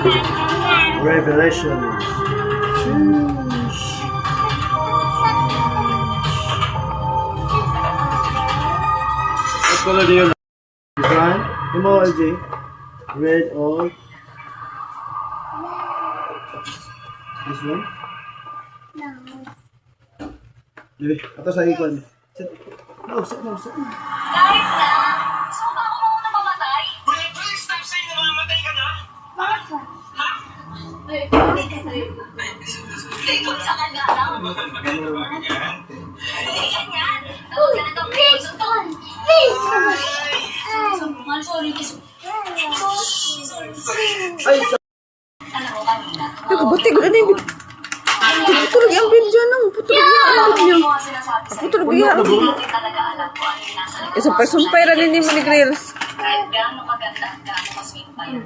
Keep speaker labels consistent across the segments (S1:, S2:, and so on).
S1: Revelations. What color do you like? This one? Yung mo, LJ? Red or? This one? Dili, ato sa ikon. Sit. No, sit.
S2: Kahit na, gusto mo ba ako mauna mamatay?
S3: Will you stop saying na mamamatay ka na?
S2: Ikot sa kanya lang. Hindi ganyan. Tawag ka na ito, please. Sorry, kiss.
S1: Ay, sa...
S2: Alam mo kanina.
S4: Nakabuti ko na yung putulog yung video nang putulog yung video. Putulog yung
S2: Hindi talaga alam ko ano yung nasa likod.
S4: Isa pa sumpay ra din mo ni Grills.
S2: Kahit gaano kaganda at gaano kasweet pa yun.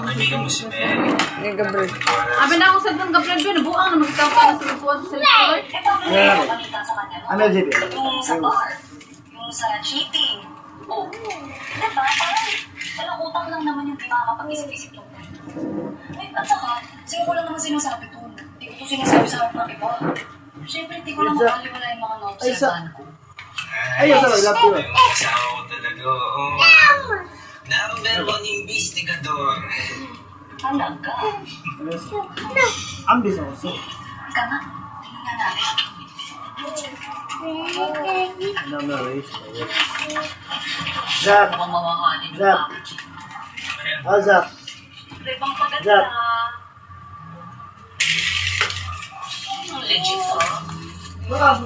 S3: Kaibigan mo si Mary.
S4: Ni Gabriel.
S5: Abi na ako sa dang Gabriel Ben, buang na magtaw ka sa upuan sa cellphone.
S2: Ito ang balita sa kanya.
S1: Ano, JP?
S2: Yung sa bar, yung sa cheating. Oh, diba? Parang utang lang naman yung di makakapag-isip-isip yung at saka, sino ko lang naman sinasabi to. Hindi ko to sinasabi sa harap ng iba. Siyempre, hindi ko lang makaliwala yung mga naobserbahan ko.
S1: Ay, sa lap ko.
S3: Yung asawa ko talaga. Oo. Number one investigador.
S2: Talaga.
S1: Ambis ako, so.
S2: Ika nga, tingnan nga natin.
S1: Ano na, race? Zap!
S2: Mukhang mawahalin yung
S1: Zap.
S2: package.
S1: Oh, Zap!
S2: Rebang paganda.
S1: Zap.
S2: Ang legit to.
S1: Baka,